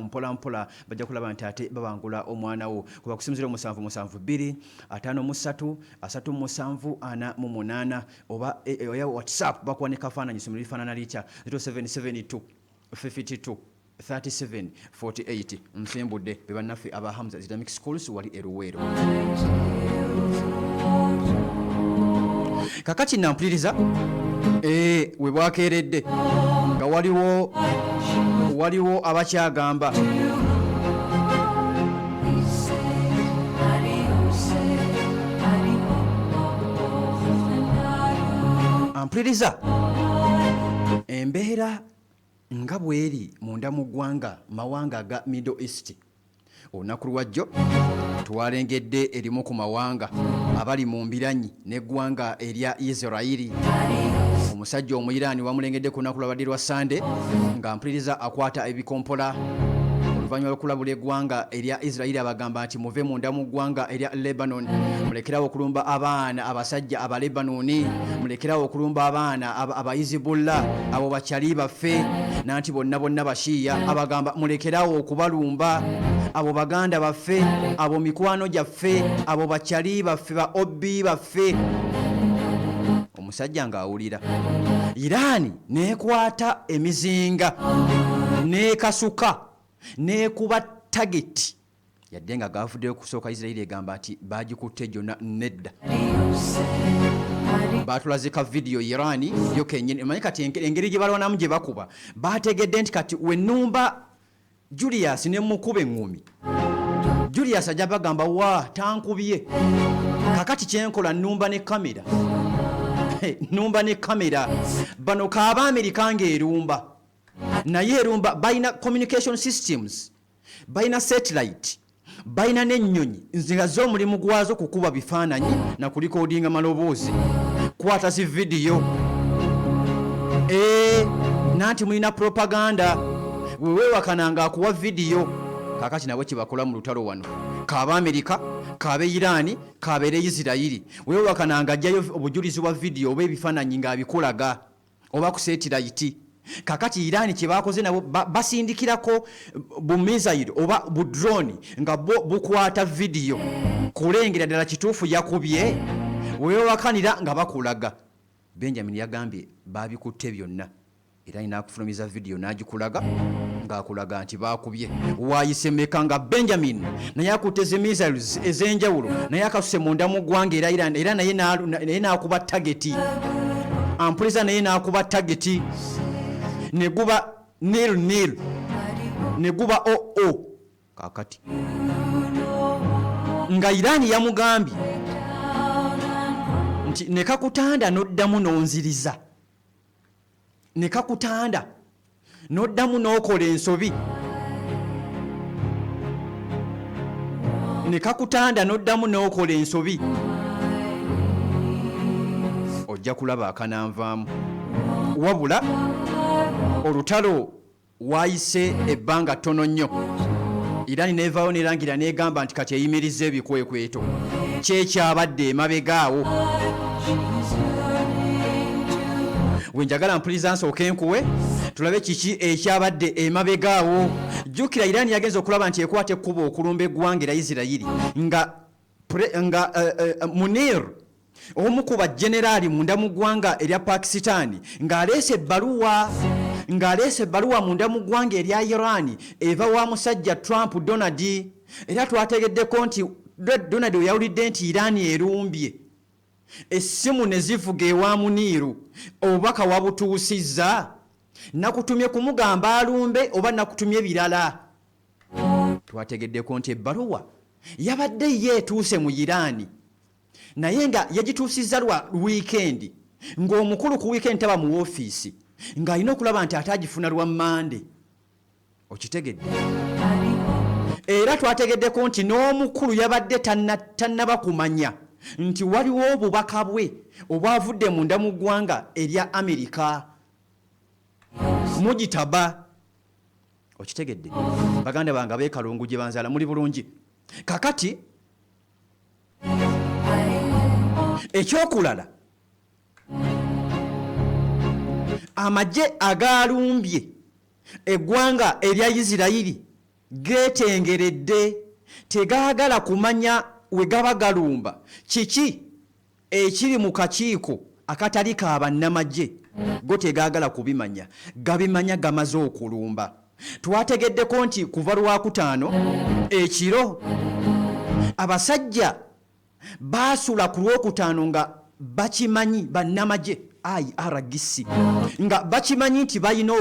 mpola mpola bajja kulaba nti ate babangula omwana wo kuba kusinzira 772 53 37 48 oba oya WhatsApp bakuwa ne kafaananyi somero lifaanana litya 0772 52 37 48 nsembudde be bannaffe aba Hamza Islamic Schools wali Eruwero. Kakati nampuliriza we bwakeeredde nga waliwo abakyagamba ampuliriza embeera nga bweri munda mu ggwanga mawanga ga Middle East. Olunaku lwajjo twalengedde erimu ku mawanga abali mu mbiranyi n'eggwanga erya Israeli. Omusajja omuyiraani wamulengedde ku lunaku lwabadde lwa Sande nga mpuliriza akwata ebikompola oluvannyuma lw'okulabula eggwanga erya Israeli abagamba nti muve munda mu ggwanga erya Lebanon, mulekerawo okulumba abaana abasajja aba Lebanoni, mulekerawo okulumba abaana aba Hizbullah, abo bakyali baffe nanti bonna bashiya abagamba mulekerawo okubalumba, abo baganda baffe, abo mikwano gyaffe, abo bakyali baffe, ba obbi baffe. Omusajja ng'awulira Irani nekwata emizinga nekasuka nekuba target yadde nga gavuddeyo kusooka Israeli egamba nti bagikutte gyonna nedda. Batulaze ka video Irani yo kenyini manyi kati engeri gye balwanamu gye bakuba bategedde nti kati wenumba Julius ne mukube ngumi Julius ajja bagamba wa tankubye kakati kyenkola numba ne kamera numba ne kamera bano kaaba Amerika ng'erumba naye erumba bayina communication systems, bayina satellite, bayina n'ennyonyi nzinga z'omulimu gwazo kukuba bifaananyi na kulikodinga maloboozi kwata si video nanti mulina propaganda wewewakananga akuwa video kakati nabwe kibakola mu lutalo wano kaaba Amerika kabe Irani kabere Israeli wewewakananga ajjayo obujulizi bwa video oba ebifaananyi ng'abikolaga oba ku satellite. Kakati Irani kyebakoze nabo basindikirako bumisairo oba budrone nga bukwata video kulengera ddala kituufu yakubye wewewakanira nga bakulaga. Benjamin yagambye babikutte byonna era inakufulumiza video n'agikulaga ng'akulaga nti bakubye wayisemeka nga Benjamin naye akuteze missiles ez'enjawulo naye akasuse munda mu ggwanga era naye n'akuba targeti ampuliza naye n'akuba targeti neguba nil neguba oo kakati nga Irani yamugambye nti nekakutanda noddamu nonziriza nekakutanda noddamu n'okola ensobi nekakutanda noddamu n'okola ensobi ojja kulaba akananvaamu wabula olutalo wayise ebbanga ttono nnyo Irani neevaayo nerangira negamba nti kati eyimiriza ebikwekweto kyekyabadde emabegaawo. Wenjagala mpuliriza nsooke enkuwe tulabe kiki ekyabadde emabegaawo. Jjukira Irani yagenze okulaba nti ekwata ekkubo okulumba eggwanga erya Isirayiri nga Munir omu ku bajenerali munda mu ggwanga erya Pakistan ng'aleese ebbaluwa munda mu ggwanga erya Iran eva wa musajja Trump Donald era twategeddeko nti Donald yawulidde nti Iran erumbye essimu ne zivuga ewa Muniru obubaka wabutuusizza nakutumye kumugamba alumbe oba nakutumye birala. Twategeddeko nti ebbaluwa yabadde yeetuuse mu Iran naye nga yagituusizza lwa weekend ng'omukulu ku weekend taba mu ofiisi ng'alina okulaba nti atagifuna lwa Mande. Okitegedde? Era twategeddeko nti n'omukulu yabadde tannaba kumanya nti waliwo obubaka bwe obwavudde munda mu ggwanga erya Amerika mugitaba. Okitegedde? Baganda bange ab'ekalungu gye banzaala muli bulungi. Kakati ekyokulala amagye agalumbye eggwanga erya Isirayiri geetengeredde tegaagala kumanya we gaba galumba kiki ekiri mu kakiiko akatali ka bannamagye go tegaagala kubimanya gabimanya gamaze okulumba twategeddeko nti kuva Lwakutaano ekiro abasajja baasula ku Lwokutaano nga bakimanyi bannamagye IRGC nga bakimanyi nti balina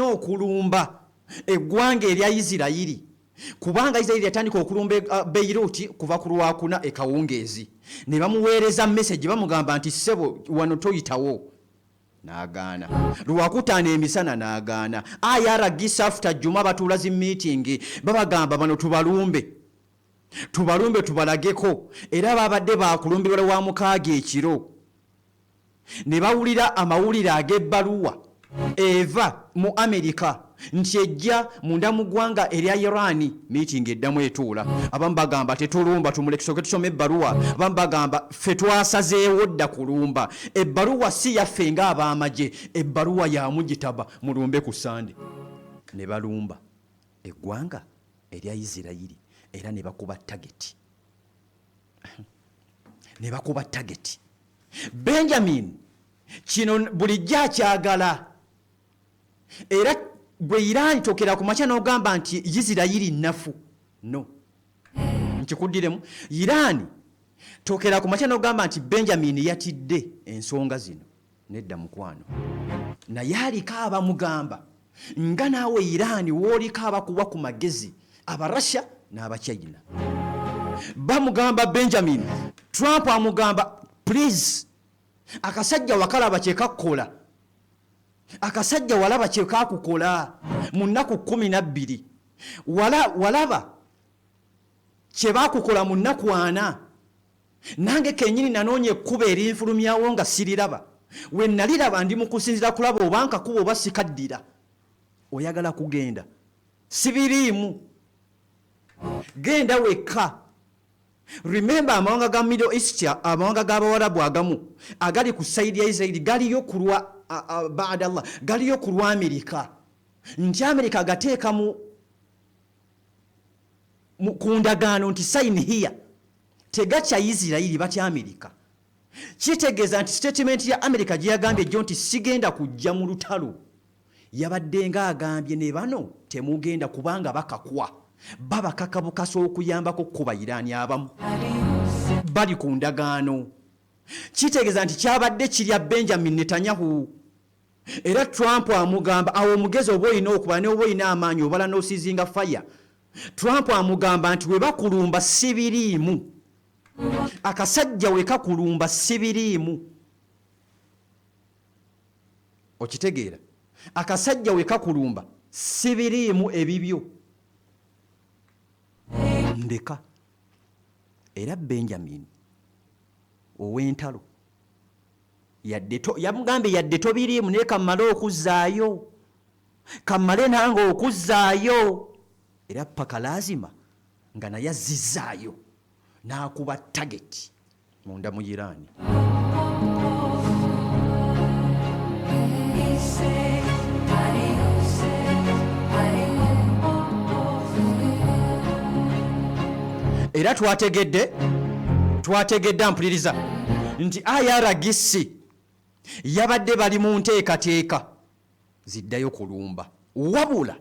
okulumba eggwanga erya Isirayiri kubanga Isirayiri yatandika okulumba Beirut kuva ku Lwakuna ekawungeezi ne bamuweereza message bamugamba nti ssebo wano toyitawo n'agaana Lwakutaano emisana n'agaana IRGC after Juma batuula zi meeting babagamba bano tubalumbe tubalageko era babadde bakulumbibwa wa mukaaga ekiro ne bawulira amawulire ag'ebbaluwa eva mu Amerika nti ejja munda mu ggwanga erya Iran meeting eddamu etuula abamu bagamba tetulumba tumulekesooke tusome ebbaluwa abamu bagamba ffe twasazeewo dda kulumba ebbaluwa si yaffe ng'abamagye ebbaluwa yamugitaba mulumbe ku Sande ne balumba eggwanga erya Isirayiri era ne bakuba tageti Benjamin kino bulijjo akyagala era gwe Iran tokera ku makya n'ogamba nti Isirayiri nnafu no nkikuddiremu Iran tokera ku makya n'ogamba nti Benjamin yatidde ensonga zino nedda mukwano naye aliko abamugamba nga naawe Iran w'oliko abakuwa ku magezi Abarussia n'Abachina bamugamba Benjamin Trump amugamba please akasajja wakalaba kyekakkola akasajja walaba kyekakukola mu nnaku 12 walaba kyebakukola mu nnaku 4 nange kenyini nanoonye ekkuba erinfulumyawo nga siriraba we naliraba ndi mu kusinzira kulaba oba nkakuba oba sikaddira oyagala kugenda sibiriimu genda wekka remember amawanga ga Middle East amawanga g'Abawarabu agamu agali ku saidi ya Israeli galiyo kulwa baadallah galiyo kulwa Amerika nti Amerika agateeka mu kundagaano nti sign here tegakya Israeli batya Amerika kitegeeza nti statement ya Amerika gye yagambye jjo nti sigenda kujja mu lutalo yabadde nga agambye ne bano temugenda kubanga bakakwa baba kakabukasa okuyambako kuba Iran abamu bali ku ndagaano kitegeeza nti kyabadde kirya Benjamin Netanyahu era Trump amugamba awo omugezi oba olina okuba ne oba olina amaanyi obala n'osizinga fire Trump amugamba nti we bakulumba sibiriimu akasajja we kakulumba sibiriimu okitegeera akasajja we kakulumba sibiriimu ebibyo ndeka era Benjamin ow'entalo yamugambye yadde tobiriimu naye kammale okuzzaayo kammale nange okuzzaayo era paka lazima nga naye azizzaayo n'akuba tageti munda mu Iran era twategedde mpuliriza nti IRGC yabadde bali mu nteekateeka ziddayo kulumba wabula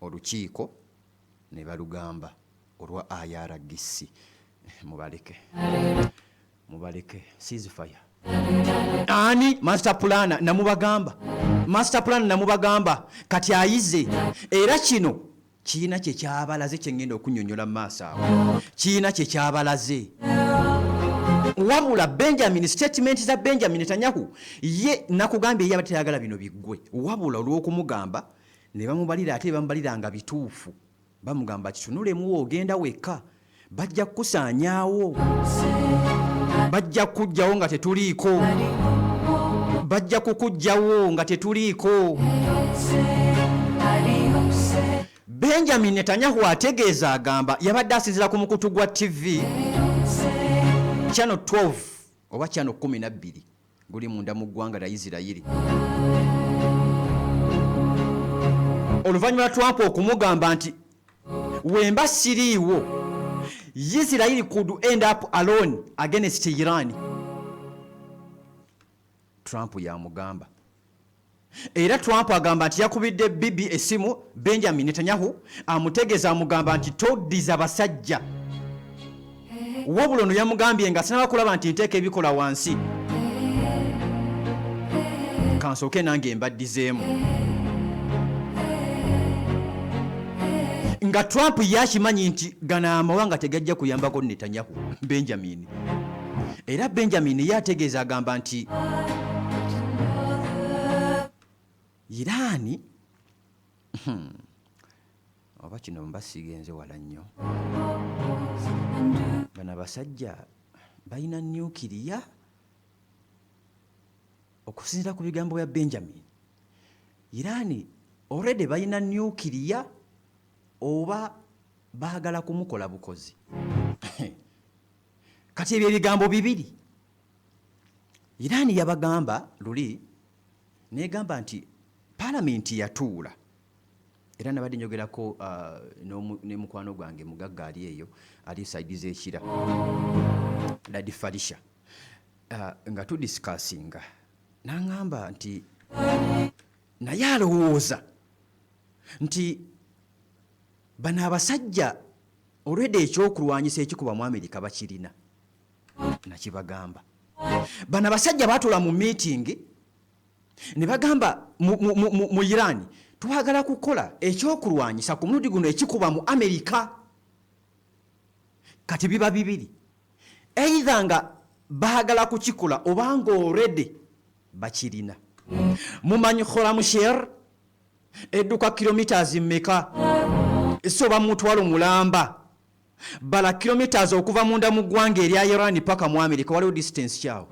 olukiiko ne balugamba olwa IRGC mubaleke ceasefire ani master plan namubagamba kati ayize era kino kiina kye kyabalaze kyengenda okunnyonnyola mu maaso awo kiina kye kyabalaze wabula Benjamin statement za Benjamin Netanyahu ye nakugambye yaba tayagala bino biggwe wabula olw'okumugamba ne bamubalira ate bamubalira nga bituufu bamugamba kitunulemu ogenda wekka bajja kukusaanyaawo bajja kukujjawo nga tetuliiko bajja kukujjawo nga tetuliiko Benjamin Netanyahu ategeeza agamba yabadde asinzira ku mukutu gwa TV Channel 12 oba Channel 12 guli munda mu ggwanga lya Isirayiri oluvannyuma Trump okumugamba nti wemba siriiwo Israel could end up alone against Iran. Trump yamugamba. Era Trump agamba nti yakubidde Bibi esimu Benjamin Netanyahu amutegeeza amugamba nti toddiza basajja. Wabula ono yamugambye nga sinaba kulaba nti nteeka ebikola wansi. Kansooke nange mbaddizeemu. Nga Trump yakimanyi nti gano amawanga tegajja kuyambako Netanyahu Benjamin. Era Benjamin yategeeza agamba nti Irani oba kino mbasigenze wala nnyo. Bano abasajja balina nuclear okusinziira ku bigambo bya Benjamin. Irani already balina nuclear oba baagala kumukola bukozi. Kati ebyo ebigambo bibiri. Irani yabagamba luli negamba nti Parliament yatuula. Era nabadde njogerako ne mukwano gwange mugagga ali eyo ali saidize ekira Ladi Falisha nga tudiscussinga nangamba nti naye alowooza nti bano abasajja olwedde ekyokulwanyisa ekikuba mu Amerika bakirina nakibagamba. Bano abasajja baatula mu meeting ne bagamba mu Iran twagala kukola ekyokulwanyisa ku mulundi guno ekikuba mu Amerika. Kati biba bibiri, either nga baagala kukikola obanga already bakirina. Mumanyi Khoramsher edduka kilometers mmeka? Esoba mutwalo mulamba bala kilometers okuva munda mu ggwanga erya Iran paka mu Amerika waliwo distance kyawo.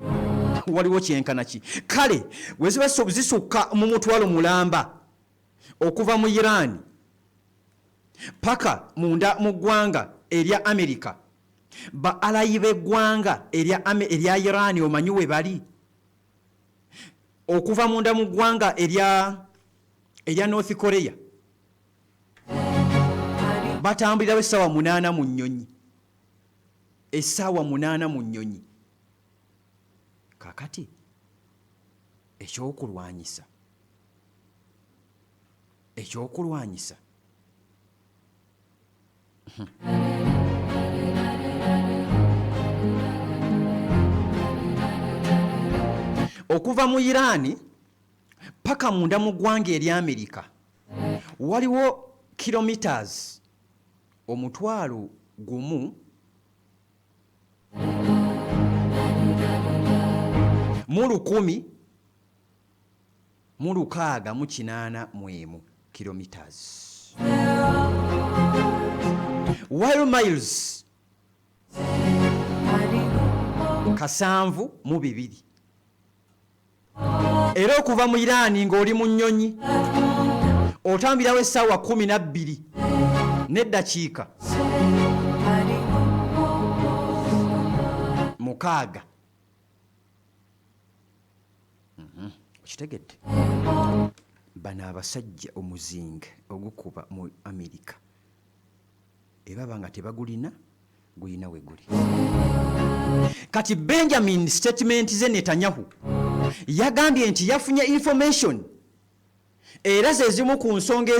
Waliwo kyenkana ki? Kale weziba zisukka mu mutwalo mulamba okuva mu Iran paka munda mu ggwanga erya Amerika. Ba alayibe ggwanga erya Iran omanyi we bali okuva munda mu ggwanga erya North Korea batambulirawo essaawa 8 mu nnyonyi. Essaawa 8 mu nnyonyi. Kakati ekyokulwanyisa okuva mu Iran paka munda mu ggwanga erya Amerika waliwo kilometers omutwalo gumu mu 1,680 kilometers. While miles kasanvu mu 2. Era okuva mu Iran ng'oli mu nnyonyi otambirawo essaawa 12 n'eddakiika 6. Kitegedde bano abasajja omuzinga ogukuba mu Amerika ebaba nga tebagulina gulina we guli. Kati Benjamin statement ze Netanyahu yagambye nti yafunye information era zezimu ku nsonga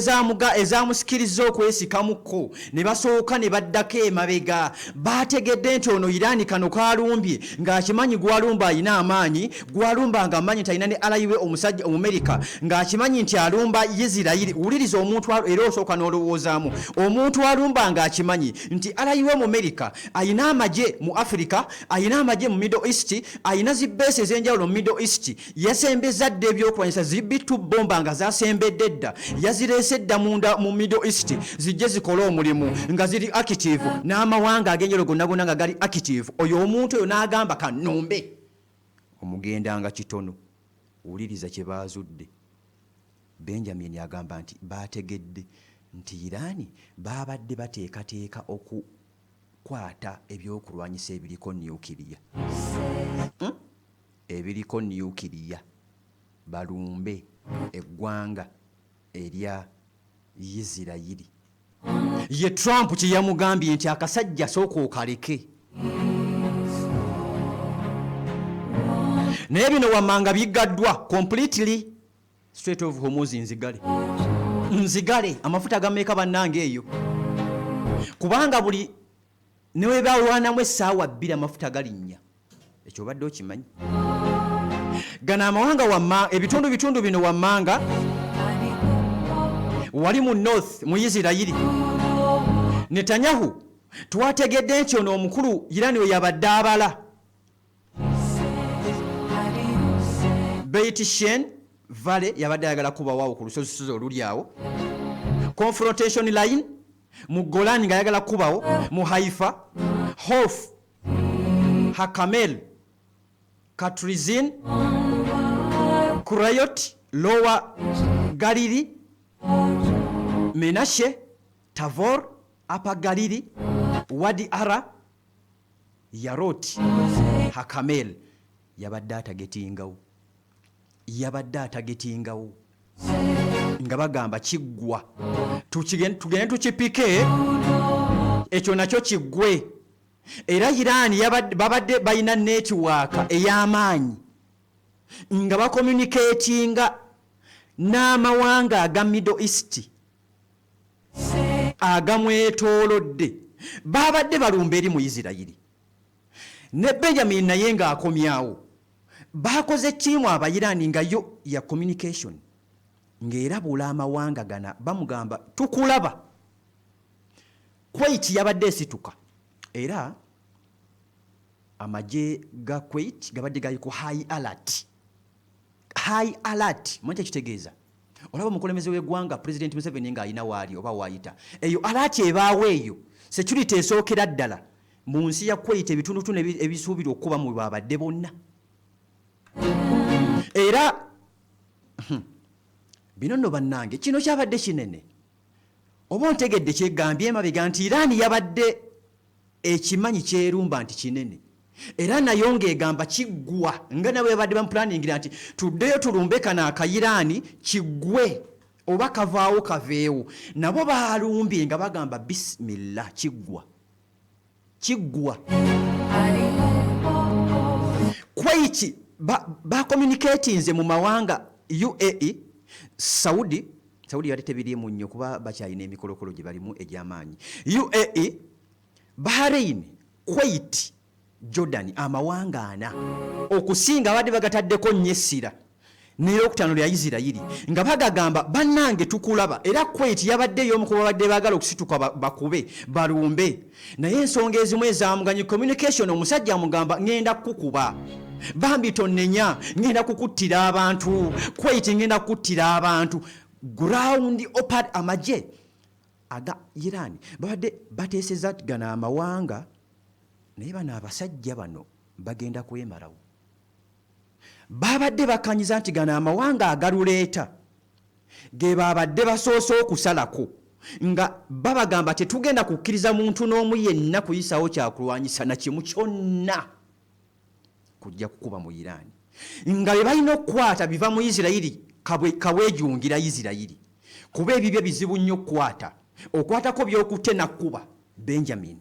ezamusikiriza okwesikamukko ne basooka ne baddako emabega. Bategedde nti ono Irani kano kalumbye ng'akimanyi gwalumba alina amaanyi, gwalumba ng'amanyi nti alina ne alayiwe omusajja Omumerika ng'akimanyi nti alumba Isirayiri. Wuliriza omuntu era osooka n'olowoozaamu omuntu alumba ng'akimanyi nti alayiwe Omumerika alina amagye mu Africa, alina amagye mu Middle East, alina zibbeesi ez'enjawulo mu Middle East, yasembeza dda ebyokulwanyisa zibbitu bomba nga zasembedde dda, yazireese dda munda mu Middle East zijje zikole omulimu nga ziri active n'amawanga ag'enjawulo gonna nga gali active. Oyo omuntu oyo n'agamba kannombe omugendanga kitono. Wuliriza kye baazudde. Benjamin agamba nti baategedde nti Irani baabadde bateekateeka okukwata ebyokulwanyisa ebiriko nuclear. Ebiriko nuclear balumbe eggwanga erya Isirayiri. Ye Trump kye yamugambye nti akasajja sooka okaleke. Naye bino wammanga biggaddwa completely Strait of Hormuz nzigale amafuta gameeka bannange eyo kubanga buli newe balwanamu essaawa 2 amafuta galinnya ekyo obadde okimanyi. Gano amawanga ebitundu bino wammanga wali mu north mu Isirayiri. Netanyahu twategedde nti ono omukulu Iran we yabadde abala Beit Shean Valley yabadde ayagala kubawawo ku lusozi oluli awo. Confrontation line mu Golani nga ayagala kubawo mu Haifa, Hof, Hakamel, Katrizin, Kurayot, Lower Galilee, Menashe, Tavor, Upper Galilee, Wadi Ara, Yarot, Hakamel yabadde atagetingawo nga bagamba kiggwa tugende tukipike ekyo nakyo kiggwe. Era Iran babadde balina netiwaaka ey'amaanyi nga bakommunikatinga n'amawanga aga Middle East agamwetoolodde. Babadde balumba eri mu Isirayiri ne Benjamin naye ng'akomyawo. Bakoze kimu Abayirani nga yo ya communication ng'erabula amawanga gana bamugamba tukulaba. Kuwait yabadde esituka era amagye ga Kuwait gabadde gali ku high alert. Mwanti kitegeeza olaba omukulembeze w'eggwanga President Museveni ng'alina waali oba waayita eyo alert ebaawo eyo security esookera ddala mu nsi ya Kuwait ebitundu ebisuubirwa okuba mu babadde bonna. Era bino nno bannange kino kyabadde kinene oba ontegedde kyegambye emabega nti Iran yabadde ekimanyi kyerumba nti kinene era nayo ng'egamba kiggwa nga nawe badde bamupulaningira nti tuddeyo tulumbe kana akayiraani kiggwe oba kavaawo kaveewo. Nabo baalumbye nga bagamba bisimillah kiggwa. Kuwait communicatinze mu mawanga UAE, Saudi yali tebirimu nnyo kuba bakyalina emikolokolo gye balimu egy'amaanyi. UAE, Bahrain, Kuwait, Jordan, amawanga ana okusinga abadde bagataddeko nnyo essira n'eyokutaano lya Isirayiri nga bagagamba bannange tukulaba. Era Kuwait yabadde y'omu ku babadde baagala okusituka bakube balumbe naye ensonga ezimu ezamuganye communication. Omusajja amugamba ngenda kukuba bambi tonnenya ngenda kukuttira abantu. Kuwait ngenda kukuttira abantu. Ground opad amagye aga Iran babadde bateeseza gano amawanga naye bano abasajja bano bagenda kwemalawo. Babadde bakanyiza nti gano amawanga agaluleeta ge babadde basoose okusalako nga babagamba tetugenda kukkiriza muntu n'omu yenna kuyisawo kyakulwanyisa na kimu kyonna kujja kukuba mu Iran nga bye balina okukwata biva mu Isirayiri kaweejungira Isirayiri kuba ebibyo bizibu nnyo okukwata. Okwatako by'okutte nakkuba Benjamin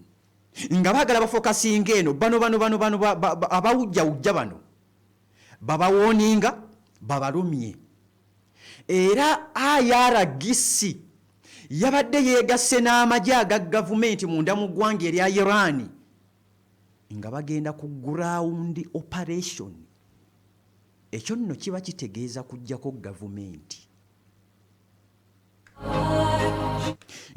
nga baagala bafokasinga eno bano abawujjawujja bano babawoninga babalumye. Era IRGC yabadde yeegasse n'amagye aga gavumenti munda mu ggwanga erya Iran nga bagenda ku ground operation. Ekyo nno kiba kitegeeza kujjako gavumenti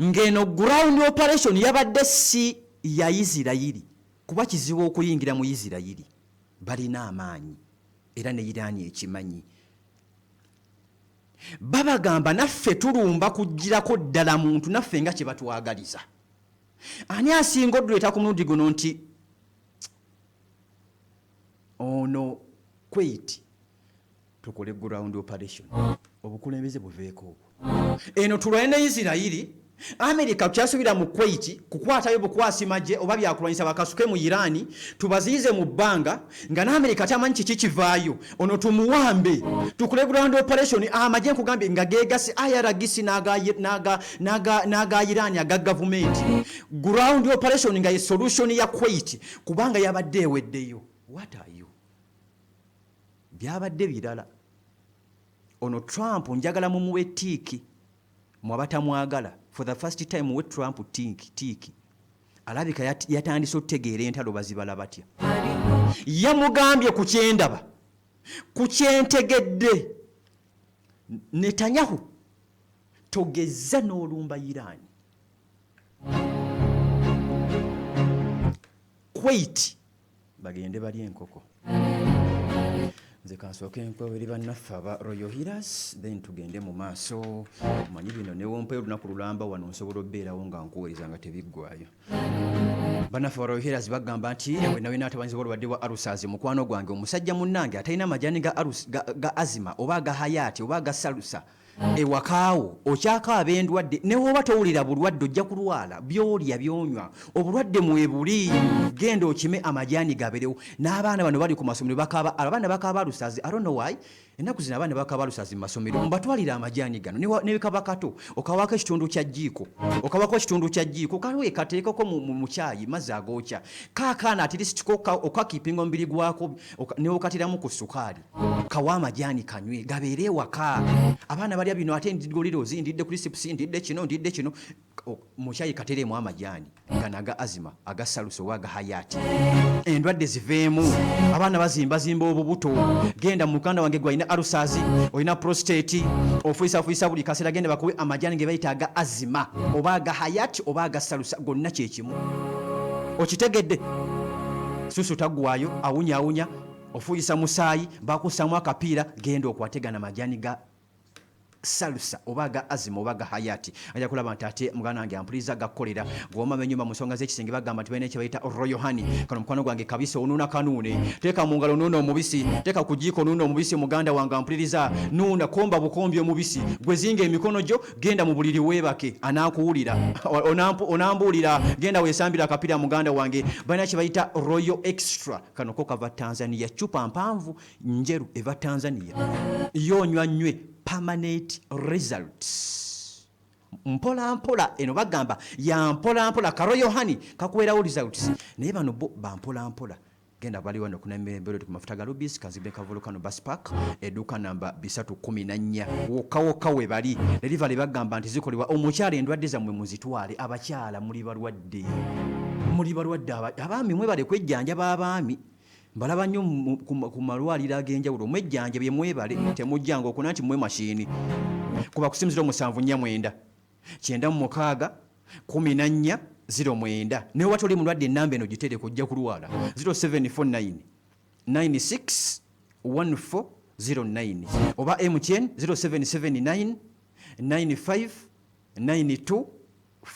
ng'eno ground operation yabadde si ya Isirayiri kuba kizibu okuyingira mu Isirayiri. Balina amaanyi era ne Iran ekimanyi. Babagamba naffe tulumba kugirako ddala muntu naffe nga kye batwagaliza. Ani asinga odduleeta ku mulundi guno nti ono Kuwait tukole ground operation obukulembeze buveeko obwo. Eno tulwane ne Isirayiri America kyasubira mu Kuwait kukwatayo bukwasi maje oba byakulwanyisa bakasuke mu Irani tubazize mu bbanga nga na America tamanyi kiki kivaayo ono tumuwambe tukule ground operation amaje nkugambye nga gegasi ayaragisi naga Irani aga government ground operation nga solution ya Kuwait kubanga yabadde eweddeyo. What are you? Byabadde birala. Ono Trump njagala mumuwe tiki mwabata mwagala for the first time we Trump tiki alabika yatandise otegeera entalo bazibala batya yamugambye ku kyendaba ku kyentegedde Netanyahu togezza n'olumba Irani Kuwait bagende bali enkoko nze kansooke enkweweri bannaffe aba Royal Healers then tugende mu maaso manyi bino newompeyo olunaku lulamba wano nsobola obbeerawo nga nkuwuliriza nga tebiggwayo. Bannaffe ba Royal Healers bagamba nti nawe n'atabanyiza olwadde wa Arusazi mukwano gwange omusajja munnange atalina majani ga azima oba ga hayati oba ga salusa ewakaawo okyakaaba endwadde ne woba towulira bulwadde ojja kulwala byolya byonywa obulwadde mwebuli genda okime amajani gaberewo. N'abaana bano bali ku masomero bakaaba abaana bakaaba Arusazi I don't know why ennaku zino abaana bakaaba Arusazi mu masomero mbatwalira amajani gano ne bikaba kato okawako ekitundu kya jjiiko kaliwo ekateekako mu kyayi mazzi agookya kaakaana at least okakiipinga omubiri gwako ne okatiramu ku sukaali kawa amajani kanywe gabeere ewaka. Abaana balya bino ate ndigolirozi ndidde crisps ndidde kino mu kyayi katereemu amajani ganaga azima agasaluso waga hayati endwadde ziveemu. Abaana bazimbazimba obubuto genda mu mukanda wange gwalina Arusazi olina prostate ofuisa buli kaseera genda bakuwe amajani ge bayita aga azima oba aga hayati oba agasalusa gonna kyekimu okitegedde. Susu taggwayo awunya ofuyisa musaayi bakussamu akapiira genda okwategana majani ga salusa oba ga azima oba ga hayati ajja kulaba nti ate muganda wange ampuliza gakolera gwomama ennyumba mu nsonga z'ekisenge bagamba nti balina kye bayita Royal Honey. Kano mukwano gwange kabisi onuuna kanuune teeka mu ngalo nuuna omubisi teeka ku jiiko nuuna omubisi muganda wange ampuliriza nuuna komba bukombi omubisi gwezinga emikono gyo genda mu buliri weebake anaakuwulira onambuulira genda weesambira akapira muganda wange balina kye bayita Royal Extra. Kano ko kava Tanzania cupa mpanvu njeru eva Tanzania yonywa nywe permanent results mpola eno bagamba ya mpola ka Royal Honey kakuwerawo results naye bano bo bampola genda bali wano kuna mbere ku mafuta ga Rubis Kazibeka Volcano Bus Park eduka namba 314 wokawoka we bali delivery bagamba nti zikolebwa omukyala endwadde zammwe muzitwale abakyala muli balwadde abaami mwe bale kwejjanja b'abaami mbalaba nnyo ku malwaliro ag'enjawulo mwejjanja bye mwebale temujjanga okuna nti mwe mashini kuba kusinzira 749 9 14 09 ne watoli mulwadde ennamba eno gitere kujja kulwala 0749 96 1409 oba MTN 0779 95 92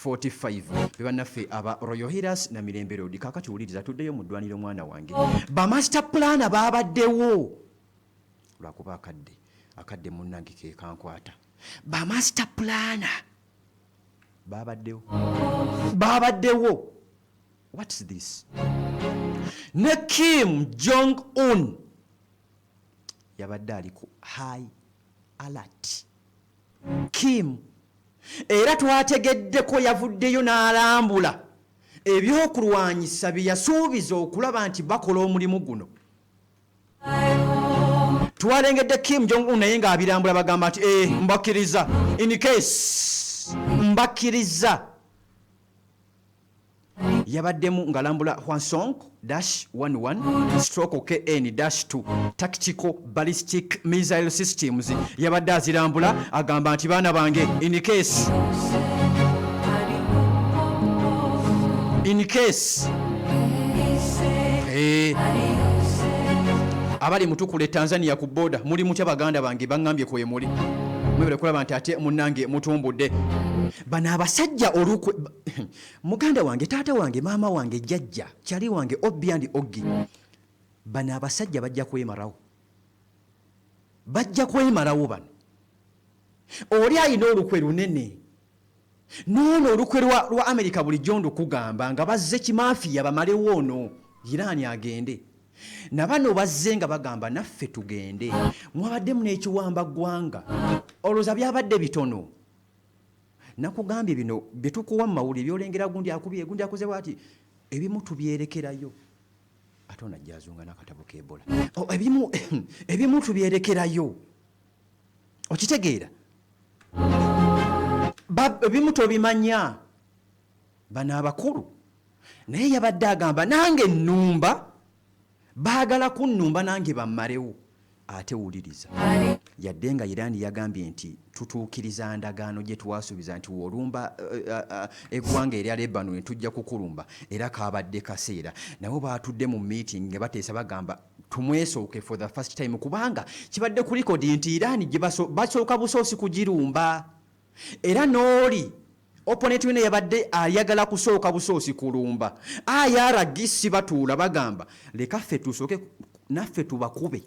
45 bebannaffe aba Royal Healers na Mirembe Road kakati wuliriza tuddeyo mu ddwaniro mwana wange ba master plan babaddewo lwakuba akadde munnange ke kankwata ba master plan babaddewo what's this ne Kim Jong Un yabadde ali ku high alert Kim era twategeddeko yavuddeyo n'alambula ebyokulwanyisa bye yasuubiza okulaba nti bakola omulimu guno. Twalengedde Kim Jong Un naye ng'abirambula bagamba nti mbakkiriza in case mbakkiriza yabaddemu ng'alambula Hwasong-11/KN-2 tactical ballistic missile systems yabadde azirambula agamba nti baana bange in case abali mutukule Tanzania ku boda muli mutya baganda bange baŋŋambye kwemuli mwebale kulaba nti ate munnange mutumbudde bano abasajja olukwe muganda wange taata wange maama wange jjajja kyali wange Obi and Ogi bano abasajja bajja kwemarawo bano oli ayina olukwe lunene noono olukwe lwa America bulijjo ndukugamba nga bazze kimafiya bamalewo ono Iran agende nabano bazze nga bagamba naffe tugende mwabaddemu n'ekiwamba ggwanga olowooza byabadde bitono nakugambye bino bye tukuwa mu mawulire byolengera gundi akubye gundi akoze bwati ebimu tubyerekerayo ate onajja azunga n'akatabo k'Ebola ebimu tubyerekerayo okitegeera ebimu tobimanya bano abakulu naye yabadde agamba nange ennumba baagala kunnumba nange bammalewo ate wuliriza yadde nga Iran yagambye nti tutuukiriza ndagaano gye twasuubiza nti wolumba eggwanga erya Lebanon tujja kukulumba era kaabadde kaseera nabo baatudde mu meeting nga bateesa bagamba tumwesooke for the first time kubanga kibadde ku likodi nti Iran gye basooka busoosi kugirumba era n'oli opponent wino yabadde ayagala kusooka busoosi kulumba ayaragisi batuula bagamba leka ffe tusooke naffe tubakube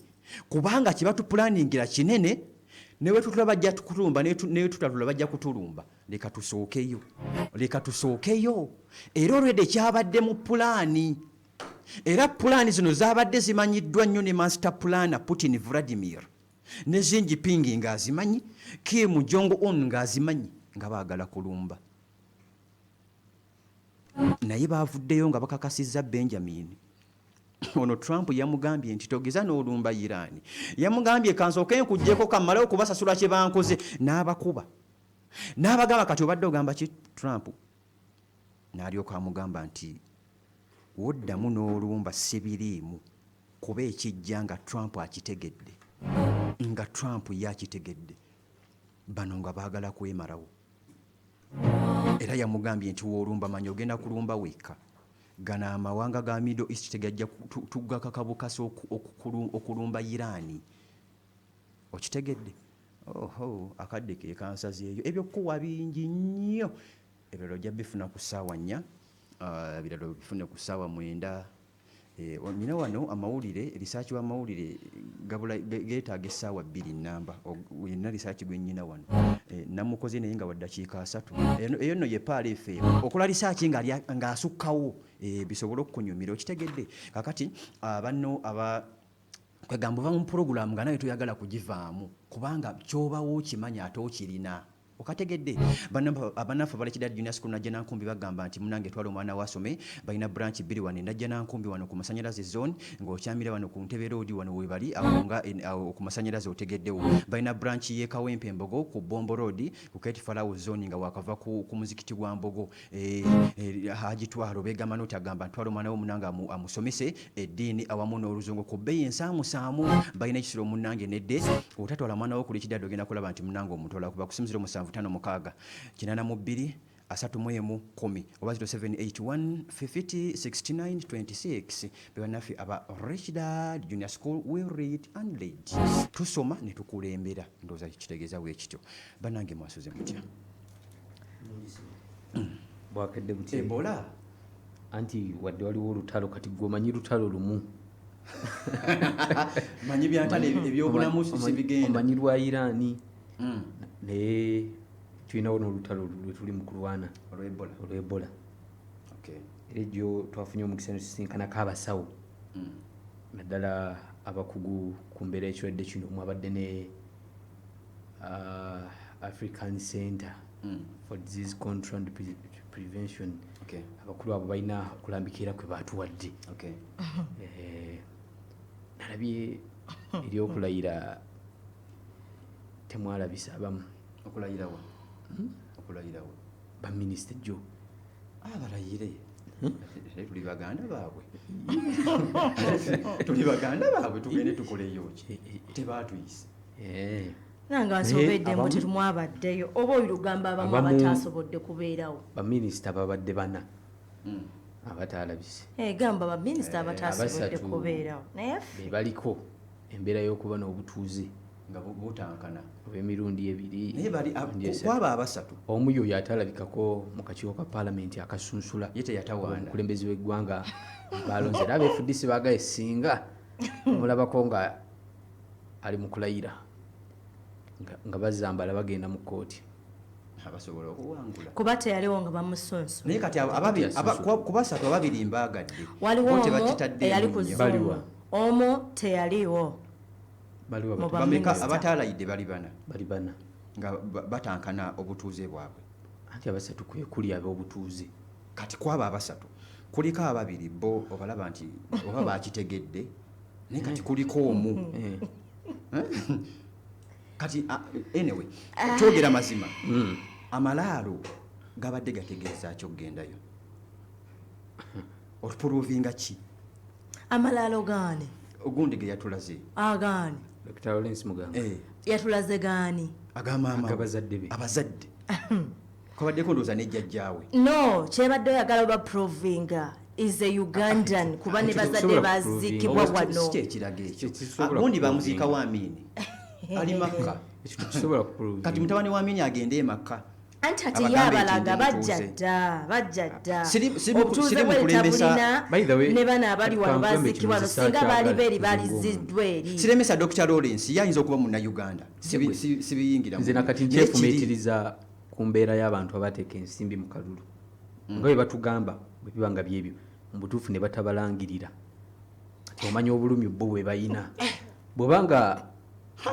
kubanga kiba tupulaningira kinene newe tutula bajja tukulumba newe tutatula bajja kutulumba leka tusookeyo era olwedde kyabadde mu pulaani era pulaani zino zabadde zimanyiddwa nnyo ne master plana Putin Vladimir ne Xi Jinping ng'azimanyi Kim Jong-un ng'azimanyi nga baagala kulumba naye baavuddeyo nga bakakasizza Benjamin ono Trump yamugambye nti togeza n'olumba Iran yamugambye kansooke nkuggyeko kammalewo kubasasula kye bankoze n'abakuba n'abagamba kati obadde ogamba ki Trump n'alyoka amugamba nti woddamu n'olumba sibiriimu kuba ekijja nga Trump akitegedde nga Trump yakitegedde bano nga baagala kwemalawo era yamugambye nti woolumba manyi ogenda kulumba wekka gano amawanga ga Middle East tegajja tugakaka bukasi okulumba Iran okitegedde akadde ke kansazeeyo ebyokuwa bingi nnyo ebirala ojja bifuna ku ssaawa 4 ebirala bifune ku ssaawa 9 nina wano amawulire risaaki w'amawulire geetaaga essaawa 2 nnamba yenna risaaki gwe nnyina wano namukoze naye nga wa ddakiika 3 eyo nno ye PRF okola risaaki ng'asukkawo bisobole okukunyumira okitegedde kakati banno kwegamba ova mu purogulaamu nga nawe toyagala kugivaamu kubanga ky'obawo okimanya ate okirina okategedde abanaffe abalekera junior school najja nankumbi bagamba nti munange twala omwana wasome balina branch 2 wano najja nankumbi wano ku masanyalaze zone ng'okyamira wano ku Ntebe Road wano webali awonga ku masanyalaze otegeddewo balina branch ye Kawempe Embogo ku Bombo Road ku Kate Farao zone nga wakava ku muzikiti gwa Mbogo Haji Twalo begama noti agamba twala omwana wo munange amusomese eddiini awamu n'oluzungu ku bbeeyi ensaamusaamu balina ekisiro munange nedde otatwala mwana wo kuli kidaddo ogenda kulaba nti munange omutola kuba kusinzira omusanvu 5 8 3 10 oba 0781 50 69 26 bebanaffe aba Richard Junior School we read and lead tusoma ne tukulembera ndowooza kitegeeza bwekityo bannange mwasuze mutya bwakedde butya Ebola anti wadde waliwo olutalo kati gwomanyi lutalo lumu manyi byantala ebyobulamu sibigenda omanyi lwa Irani naye tulinawo n'olutalo lwe tuli mu kulwana olw'Ebola era egyo twafunye omukisa ne tusinkanako abasawo naddala abakugu ku mbeera y'ekirwadde kino mwabadde ne African Center for Disease Control and Prevention abakulu abo balina okulambikira kwe baatuwadde nalabye eryokulayira temwalabisa abamu okulayirawo baminisita jo abalayire tuli baganda baabwe tugende tukoleyo ki tebaatuyise nanga nsobeddemu tetumwabaddeyo oba olugamba abamu abatasobodde kubeerawo baminisita babadde 4 abataalabise gamba baminisita abatasobodde kubeerawo naye bebaliko embeera y'okuba n'obutuuze nga butankana obw'emirundi 2 naye bali kwaba abasatu omu yo yataalabikako mu kakiiko ka paalamenti akasunsula ye teyatawaana omukulembeze w'eggwanga balonze era abeefudisi baagaye singa mulabako nga ali mu kulayira nga bazambala bagenda mu kkooti abasobola okuwangula kuba teyaliwo nga bamusunsu naye kati ku basatu ababiri mbaagadde waliwo omu tebakitadde eyali ku Zoom omu teyaliwo bameka abatalayidde bali bana nga batankana obutuuze bwabwe anti abasatu kwe kuli ab'obutuuze kati kwaba abasatu kuliko ababiri bo obalaba nti oba bakitegedde naye kati kuliko omu kati anyway twogera mazima amalaalo gabadde gategeeza ky'okgendayo otupuruvinga ki amalaalo gaani ogundi ge yatulaze agaani Dr. Lawrence Muganga yatulaze gaani agamaama abazadde kwabaddeko ndowooza nejjajjaawe no kyebadde oyagala oba provinga is a Ugandan kuba ne bazadde baziikibwa wano kyekiraga ekyo gundi bamuziika wa Amini ali Makka kati mutabani wa Amini agende e Makka anti ati yabalaga bajja dda obutuuze bwetabulina ne bana abali wano baziikibwa wano singa baali beeri baliziddwa eri siremesa Dr. Lawrence yayinza okuba munnauganda sibiyingira nze nakati nkyefumiitiriza ku mbeera y'abantu abateeka ensimbi mu kalulu nga bwe batugamba bwe biba nga byebyo mu butuufu ne batabalangirira kati omanya obulumi bo bwe bayina bwebanga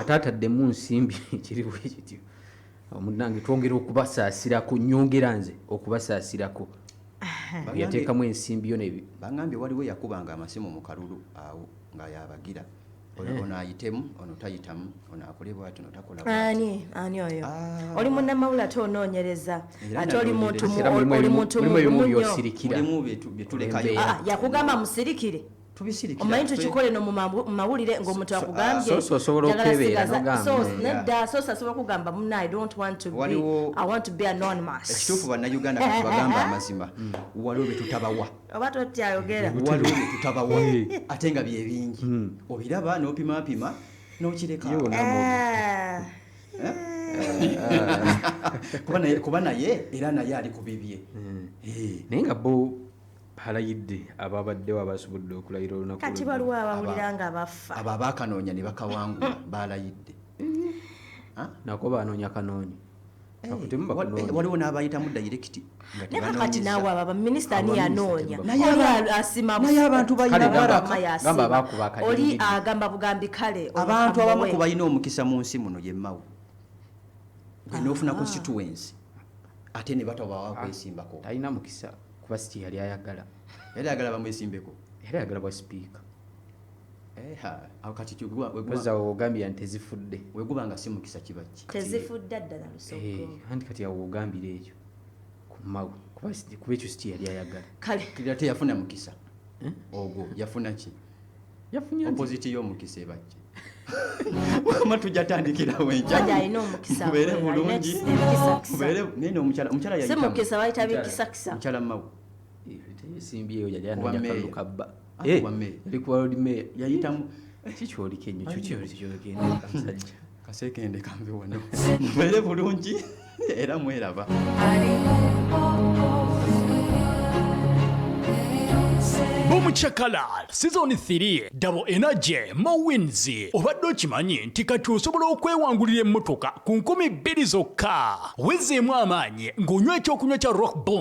ataataddemu nsimbi kiri bwe kityo munange twongera okubasaasirako nyongera nze okubasaasirako yateekamu ensimbi yo nebi bangambye waliwo yakubanga amasimu mu kalulu awo nga yabagira ono ayitemu ono tayitamu ono akolebwa ati ono takola ani oyo oli munnamawulire ate onoonyereza ate oli muntu byosirikira byetulekayo yakugamba musirikire omanyi tukikole no mu mawulire ng'omuntu akugambye osobola okwebeera nedda so asobola okugamba muna I don't want to be I want to be anonymous ekituufu bannayuganda kati bagamba amazima waliwo betutabawa oba totyayogera waliwo betutabawa ate nga bye bingi obiraba n'opimapima n'okireka kuba naye era naye ali ku bibye naye nga bo balayidde ababaddewo abasobodde okulayira olunaku kati waliwo abawulira nga bafa abo abakanoonya ne bakawangula balayidde nako banoonya kanoonya waliwo n'abayitamu dayirekiti kati naawe aba baminisita ani yanoonya oli asima naye abantu oli agamba bugambi kale abantu abamu ku balina omukisa mu nsi muno yemmawo n'ofuna constituency ate ne batabawa kwesimbako talina mukisa kuba siti yali ayagala bamwesimbeko era ayagala bwa sipiika kati wezawo ogambira nti tezifudde wegubanga si mukisa kibaki tezifudde ddala lusoko anti kati awo ogambira ekyo kumawe kuba ekyo siti yali ayagala kale ate yafuna mukisa ogwo yafuna ki yafunya opposite y'omukisa ebaki wama tujatandikirawo alina omukisa mubeere bulungi nene omukyala si mukisa bayita bikisakisa mukyala mawu esimbi eyo yali anoonya kalulu kabba yali kuba lodi meya yayitamu kikyoliko ennyo kyokyogenda kamusajja kasekende kambe wano mubeere bulungi era mweraba Bomuchakala Season 3 Double Energy Mowins obadde okimanyi nti kati osobola okwewangulira emmotoka ku 2,000 zokka wezeemu amaanyi ng'onywa ekyokunywa kya Rock Bomb